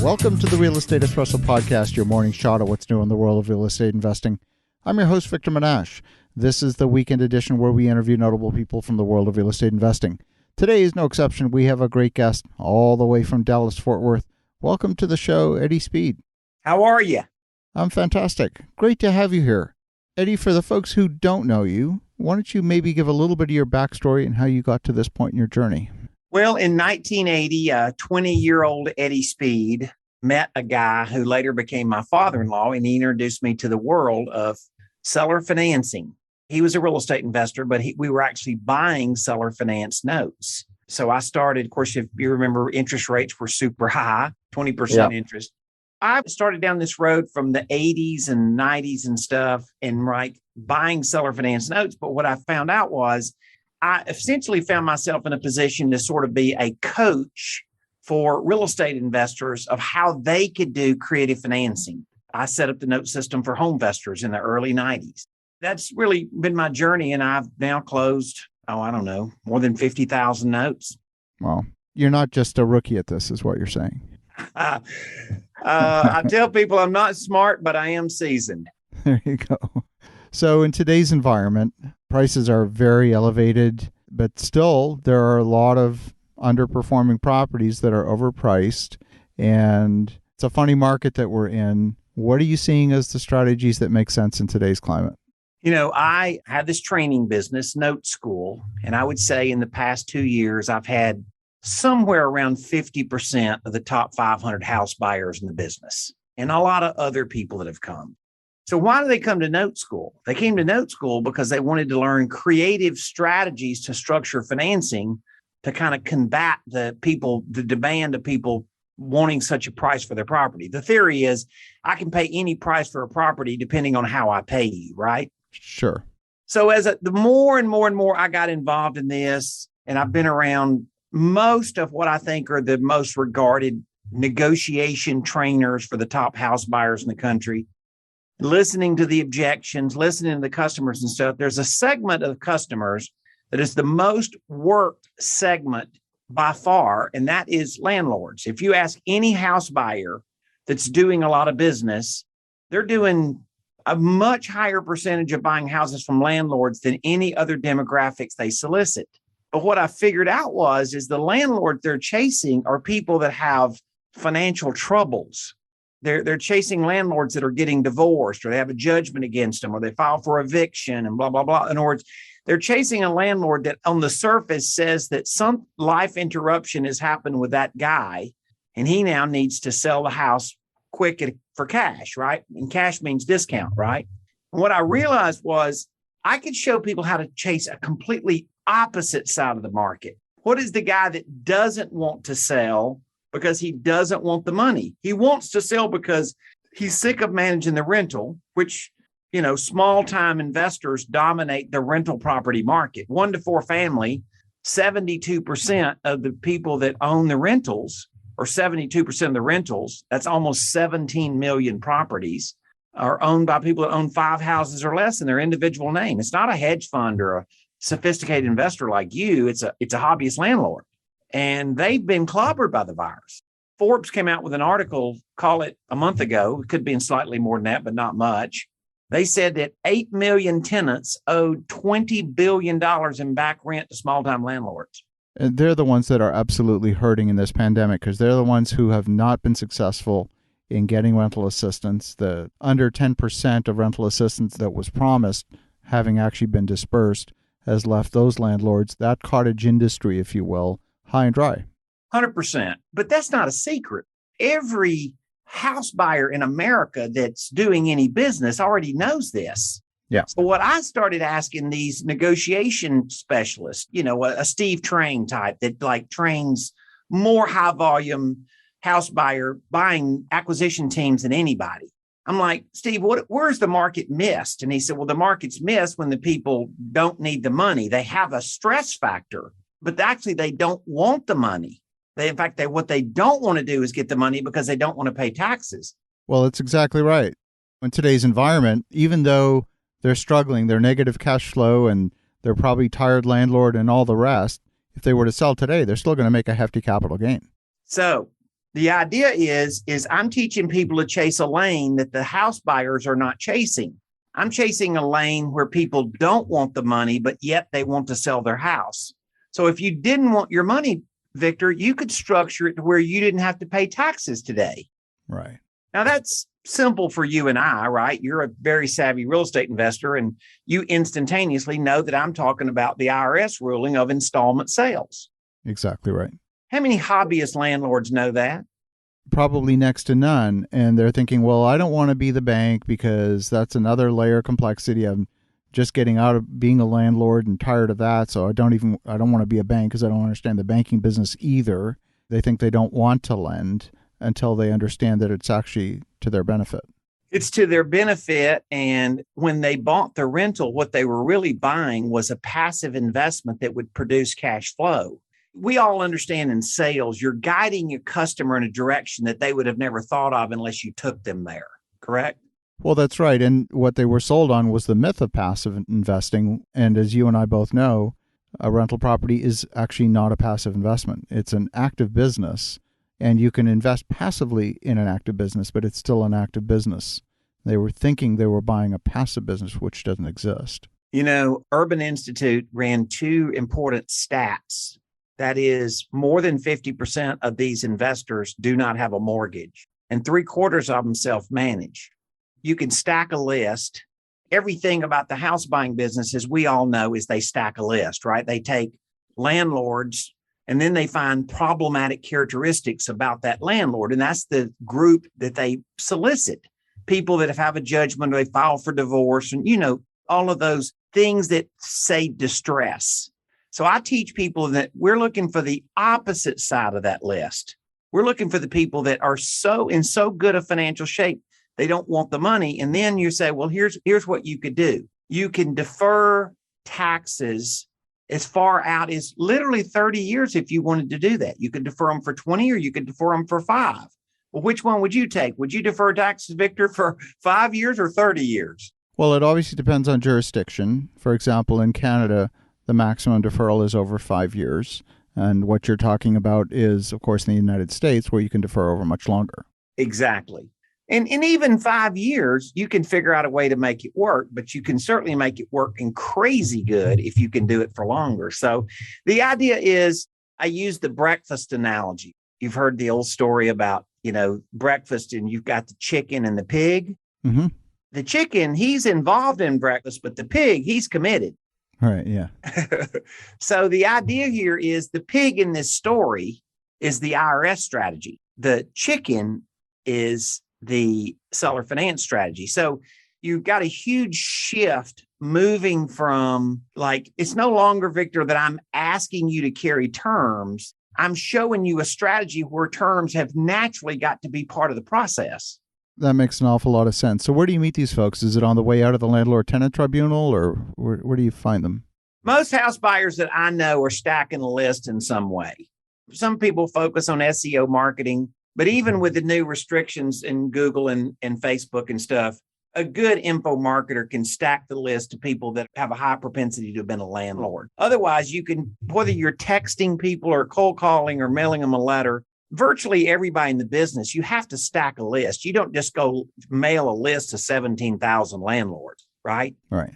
Welcome to the Real Estate Espresso Podcast, your morning shot of what's new in the world of real estate investing. I'm your host, Victor Menasce. This is the weekend edition where we interview notable people from the world of real estate investing. Today is no exception. We have a great guest all the way from Dallas, Fort Worth. Welcome to the show, Eddie Speed. How are you? I'm fantastic. Great to have you here. Eddie, for the folks who don't know you, why don't you maybe give a little bit of your backstory and how you got to this point in your journey? Well, in 1980, 20-year-old Eddie Speed met a guy who later became my father-in-law, and he introduced me to the world of seller financing. He was a real estate investor, but we were actually buying seller finance notes. So I started, of course, if you remember, interest rates were super high, 20% interest. I started down this road from the 80s and 90s and stuff and buying seller finance notes. But what I found out was I essentially found myself in a position to sort of be a coach for real estate investors of how they could do creative financing. I set up the note system for home investors in the early 90s. That's really been my journey. And I've now closed, more than 50,000 notes. Well, you're not just a rookie at this, is what you're saying. I tell people I'm not smart, but I am seasoned. There you go. So in today's environment, prices are very elevated, but still there are a lot of underperforming properties that are overpriced. And it's a funny market that we're in. What are you seeing as the strategies that make sense in today's climate? You know, I have this training business, Note School, and I would say in the past 2 years, I've had somewhere around 50% of the top 500 house buyers in the business and a lot of other people that have come. So why do they come to Note School? They came to Note School because they wanted to learn creative strategies to structure financing to kind of combat the demand of people wanting such a price for their property. The theory is I can pay any price for a property depending on how I pay you, right? Sure. So the more and more I got involved in this, and I've been around most of what I think are the most regarded negotiation trainers for the top house buyers in the country, listening to the objections, listening to the customers and stuff. There's a segment of customers that is the most worked segment by far, and that is landlords. If you ask any house buyer that's doing a lot of business, they're doing a much higher percentage of buying houses from landlords than any other demographics they solicit. But what I figured out is the landlords they're chasing are people that have financial troubles. They're chasing landlords that are getting divorced, or they have a judgment against them, or they file for eviction and blah, blah, blah. In other words, they're chasing a landlord that on the surface says that some life interruption has happened with that guy, and he now needs to sell the house quick for cash, right? And cash means discount, right? And what I realized was I could show people how to chase a completely opposite side of the market. What is the guy that doesn't want to sell because he doesn't want the money? He wants to sell because he's sick of managing the rental, which, small time investors dominate the rental property market. 1 to 4 family, 72% of the people that own the rentals, or 72% of the rentals, that's almost 17 million properties, are owned by people that own 5 houses or less in their individual name. It's not a hedge fund or a sophisticated investor like you. It's a hobbyist landlord, and they've been clobbered by the virus. Forbes came out with an article, call it a month ago. It could be slightly more than that, but not much. They said that 8 million tenants owed $20 billion in back rent to small-time landlords. And they're the ones that are absolutely hurting in this pandemic because they're the ones who have not been successful in getting rental assistance. The under 10% of rental assistance that was promised having actually been dispersed has left those landlords, that cottage industry, if you will, high and dry. 100%. But that's not a secret. Every house buyer in America that's doing any business already knows this. Yeah. So what I started asking these negotiation specialists, a Steve Train type that trains more high volume house buyer buying acquisition teams than anybody. I'm like, Steve, where's the market missed? And he said, well, the market's missed when the people don't need the money. They have a stress factor, but actually they don't want the money. What they don't want to do is get the money because they don't want to pay taxes. Well, it's exactly right. In today's environment, even though they're struggling, they're negative cash flow, and they're probably tired landlord and all the rest, if they were to sell today, they're still going to make a hefty capital gain. So The idea is I'm teaching people to chase a lane that the house buyers are not chasing. I'm chasing a lane where people don't want the money, but yet they want to sell their house. So if you didn't want your money, Victor, you could structure it to where you didn't have to pay taxes today. Right. Now that's simple for you and I, right? You're a very savvy real estate investor, and you instantaneously know that I'm talking about the IRS ruling of installment sales. Exactly right. How many hobbyist landlords know that? Probably next to none. And they're thinking, well, I don't want to be the bank because that's another layer of complexity. I'm just getting out of being a landlord and tired of that. So I don't want to be a bank because I don't understand the banking business either. They think they don't want to lend until they understand that it's actually to their benefit. It's to their benefit. And when they bought the rental, what they were really buying was a passive investment that would produce cash flow. We all understand in sales, you're guiding your customer in a direction that they would have never thought of unless you took them there, correct? Well, that's right. And what they were sold on was the myth of passive investing. And as you and I both know, a rental property is actually not a passive investment. It's an active business. And you can invest passively in an active business, but it's still an active business. They were thinking they were buying a passive business, which doesn't exist. You know, Urban Institute ran two important stats. That is, more than 50% of these investors do not have a mortgage, and 3/4 of them self-manage. You can stack a list. Everything about the house buying business, as we all know, is they stack a list, right? They take landlords and then they find problematic characteristics about that landlord. And that's the group that they solicit. People that have a judgment, or they file for divorce, and, all of those things that say distress. So I teach people that we're looking for the opposite side of that list. We're looking for the people that are in so good a financial shape, they don't want the money. And then you say, well, here's what you could do. You can defer taxes as far out as literally 30 years if you wanted to do that. You could defer them for 20 or you could defer them for 5. Well, which one would you take? Would you defer taxes, Victor, for 5 years or 30 years? Well, it obviously depends on jurisdiction. For example, in Canada, the maximum deferral is over 5 years. And what you're talking about is, of course, in the United States, where you can defer over much longer. Exactly. And even 5 years, you can figure out a way to make it work, but you can certainly make it work in crazy good if you can do it for longer. So the idea is, I use the breakfast analogy. You've heard the old story about, breakfast, and you've got the chicken and the pig. Mm-hmm. The chicken, he's involved in breakfast, but the pig, he's committed. All right, yeah. So the idea here is the pig in this story is the IRS strategy. The chicken is the seller finance strategy. So you've got a huge shift moving from, like, it's no longer, Victor, that I'm asking you to carry terms. I'm showing you a strategy where terms have naturally got to be part of the process. That makes an awful lot of sense. So where do you meet these folks? Is it on the way out of the landlord-tenant tribunal, or where do you find them? Most house buyers that I know are stacking a list in some way. Some people focus on SEO marketing, but even with the new restrictions in Google and Facebook and stuff, a good info marketer can stack the list to people that have a high propensity to have been a landlord. Otherwise, you can, whether you're texting people or cold calling or mailing them a letter, virtually everybody in the business, you have to stack a list. You don't just go mail a list to 17,000 landlords, right? Right.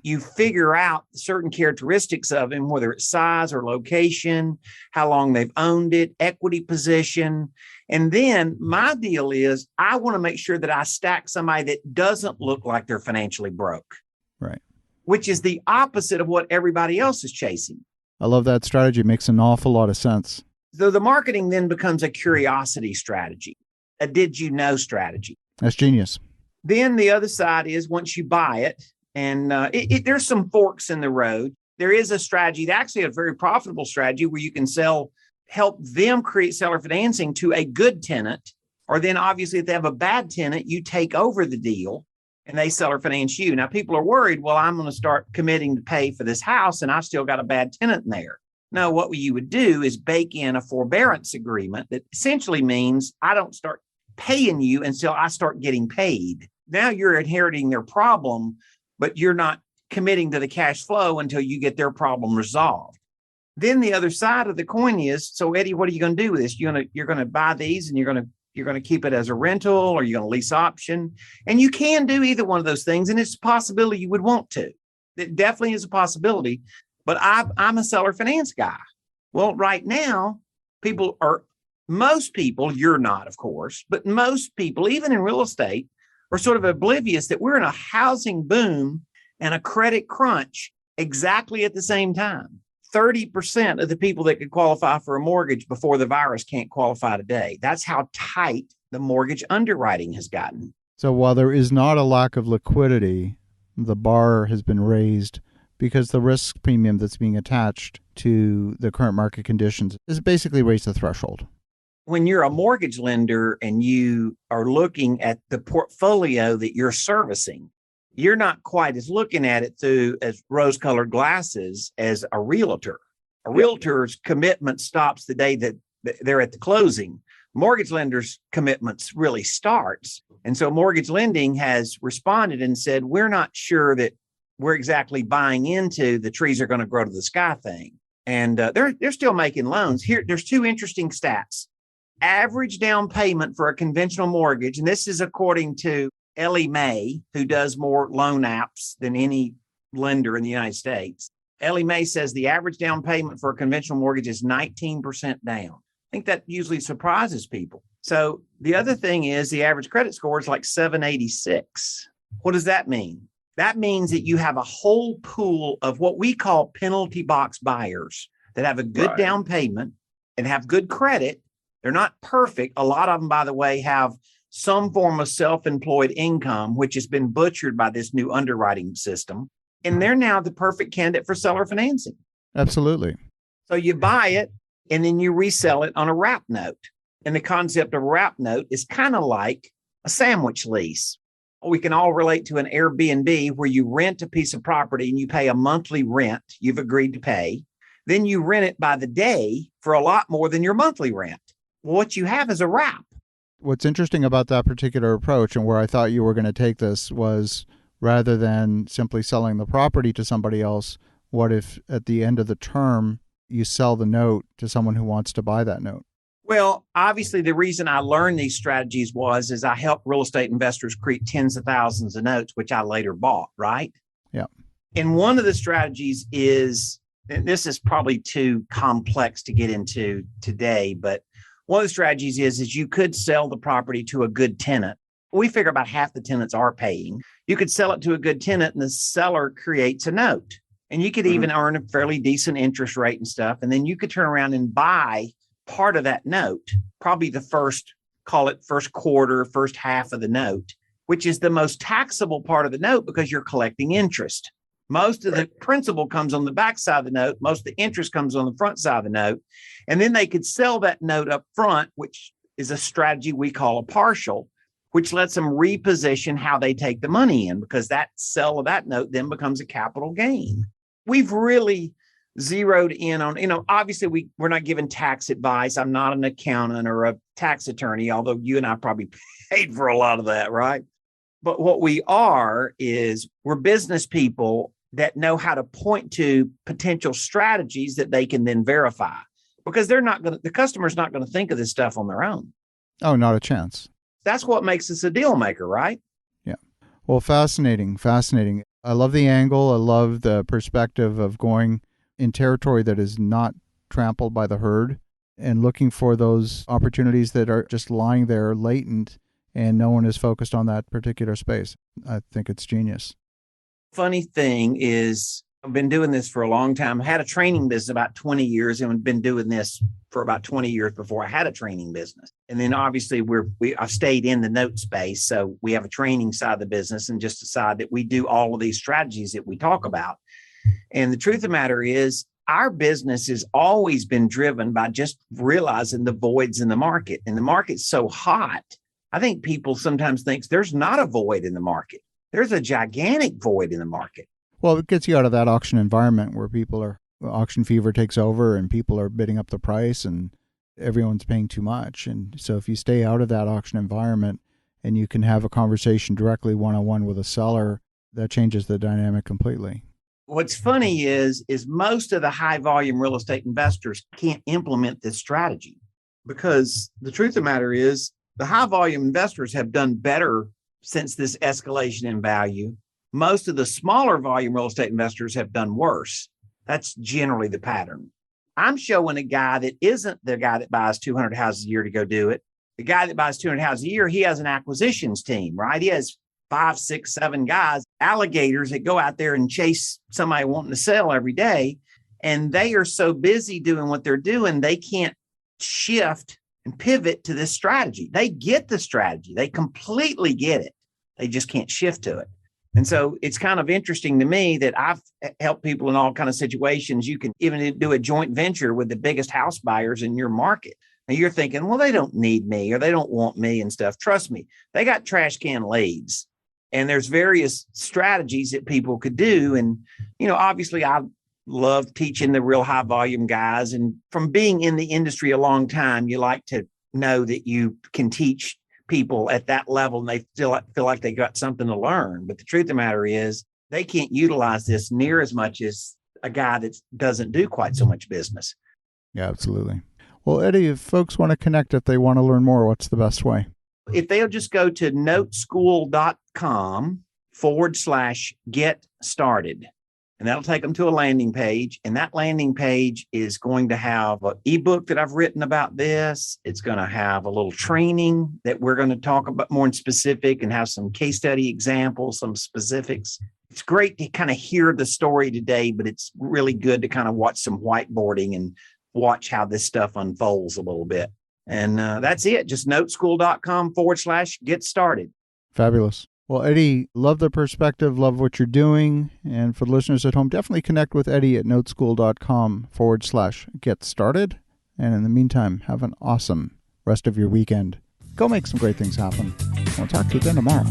You figure out certain characteristics of them, whether it's size or location, how long they've owned it, equity position. And then my deal is, I want to make sure that I stack somebody that doesn't look like they're financially broke. Right. Which is the opposite of what everybody else is chasing. I love that strategy. It makes an awful lot of sense. So the marketing then becomes a curiosity strategy, a did you know strategy. That's genius. Then the other side is, once you buy it, and there's some forks in the road. There is a strategy, actually a very profitable strategy, where you can help them create seller financing to a good tenant. Or then obviously if they have a bad tenant, you take over the deal and they seller finance you. Now people are worried, well, I'm going to start committing to pay for this house and I still got a bad tenant in there. No, what you would do is bake in a forbearance agreement that essentially means I don't start paying you until I start getting paid. Now you're inheriting their problem, but you're not committing to the cash flow until you get their problem resolved. Then the other side of the coin is, so Eddie, what are you going to do with this? You're going to buy these and you're going to keep it as a rental, or you're going to lease option. And you can do either one of those things. And it's a possibility you would want to. It definitely is a possibility. But I'm a seller finance guy. Well, right now, most people, you're not, of course, but most people, even in real estate, are sort of oblivious that we're in a housing boom and a credit crunch exactly at the same time. 30% of the people that could qualify for a mortgage before the virus can't qualify today. That's how tight the mortgage underwriting has gotten. So while there is not a lack of liquidity, the bar has been raised because the risk premium that's being attached to the current market conditions is basically raised the threshold. When you're a mortgage lender and you are looking at the portfolio that you're servicing, you're not quite as looking at it through as rose-colored glasses as a realtor. A realtor's commitment stops the day that they're at the closing. Mortgage lender's commitments really starts. And so mortgage lending has responded and said, we're not sure that we're exactly buying into the trees are going to grow to the sky thing. And they're still making loans. Here, there's two interesting stats. Average down payment for a conventional mortgage, and this is according to Ellie Mae, who does more loan apps than any lender in the United States. Ellie Mae says the average down payment for a conventional mortgage is 19% down. I think that usually surprises people. So the other thing is the average credit score is like 786. What does that mean? That means that you have a whole pool of what we call penalty box buyers that have a good down payment and have good credit. They're not perfect. A lot of them, by the way, have some form of self-employed income, which has been butchered by this new underwriting system. And they're now the perfect candidate for seller financing. Absolutely. So you buy it and then you resell it on a wrap note. And the concept of a wrap note is kind of like a sandwich lease. We can all relate to an Airbnb where you rent a piece of property and you pay a monthly rent you've agreed to pay. Then you rent it by the day for a lot more than your monthly rent. Well, what you have is a wrap. What's interesting about that particular approach and where I thought you were going to take this was rather than simply selling the property to somebody else, what if at the end of the term you sell the note to someone who wants to buy that note? Well, obviously, the reason I learned these strategies is I helped real estate investors create tens of thousands of notes, which I later bought, right? Yeah. And one of the strategies is, and this is probably too complex to get into today, but one of the strategies is you could sell the property to a good tenant. We figure about half the tenants are paying. You could sell it to a good tenant and the seller creates a note. And you could even earn a fairly decent interest rate and stuff. And then you could turn around and buy part of that note, probably the first quarter, first half of the note, which is the most taxable part of the note because you're collecting interest. Most of the principal comes on the back side of the note. Most of the interest comes on the front side of the note. And then they could sell that note up front, which is a strategy we call a partial, which lets them reposition how they take the money in because that sell of that note then becomes a capital gain. We've really zeroed in on, obviously we're not giving tax advice. I'm not an accountant or a tax attorney, although you and I probably paid for a lot of that, right? But what we are is we're business people that know how to point to potential strategies that they can then verify because the customer's not going to think of this stuff on their own. Oh, not a chance. That's what makes us a deal maker, right? Yeah. Well, fascinating. I love the angle. I love the perspective of going in territory that is not trampled by the herd and looking for those opportunities that are just lying there latent and no one is focused on that particular space. I think it's genius. Funny thing is, I've been doing this for a long time. I had a training business about 20 years and been doing this for about 20 years before I had a training business. And then obviously I've stayed in the note space. So we have a training side of the business and just decide that we do all of these strategies that we talk about. And the truth of the matter is our business has always been driven by just realizing the voids in the market. And the market's so hot. I think people sometimes think there's not a void in the market. There's a gigantic void in the market. Well, it gets you out of that auction environment where auction fever takes over and people are bidding up the price and everyone's paying too much. And so if you stay out of that auction environment and you can have a conversation directly one-on-one with a seller, that changes the dynamic completely. What's funny is most of the high volume real estate investors can't implement this strategy, because the truth of the matter is the high volume investors have done better since this escalation in value. Most of the smaller volume real estate investors have done worse. That's generally the pattern. I'm showing a guy that isn't the guy that buys 200 houses a year to go do it. The guy that buys 200 houses a year, he has an acquisitions team, right? He has 5, 6, 7 guys, alligators that go out there and chase somebody wanting to sell every day. And they are so busy doing what they're doing, they can't shift and pivot to this strategy. They get the strategy. They completely get it. They just can't shift to it. And so it's kind of interesting to me that I've helped people in all kinds of situations. You can even do a joint venture with the biggest house buyers in your market. And you're thinking, well, they don't need me or they don't want me and stuff. Trust me, they got trash can leads. And there's various strategies that people could do. And, obviously I love teaching the real high volume guys. And from being in the industry a long time, you like to know that you can teach people at that level and they still feel like they got something to learn. But the truth of the matter is they can't utilize this near as much as a guy that doesn't do quite so much business. Yeah, absolutely. Well, Eddie, if folks want to connect, if they want to learn more, what's the best way? If they'll just go to noteschool.com/get started, and that'll take them to a landing page. And that landing page is going to have an ebook that I've written about this. It's going to have a little training that we're going to talk about more in specific and have some case study examples, some specifics. It's great to kind of hear the story today, but it's really good to kind of watch some whiteboarding and watch how this stuff unfolds a little bit. And that's it. Just noteschool.com/get started. Fabulous. Well, Eddie, love the perspective, love what you're doing. And for the listeners at home, definitely connect with Eddie at noteschool.com/get started. And in the meantime, have an awesome rest of your weekend. Go make some great things happen. We'll talk to you again tomorrow.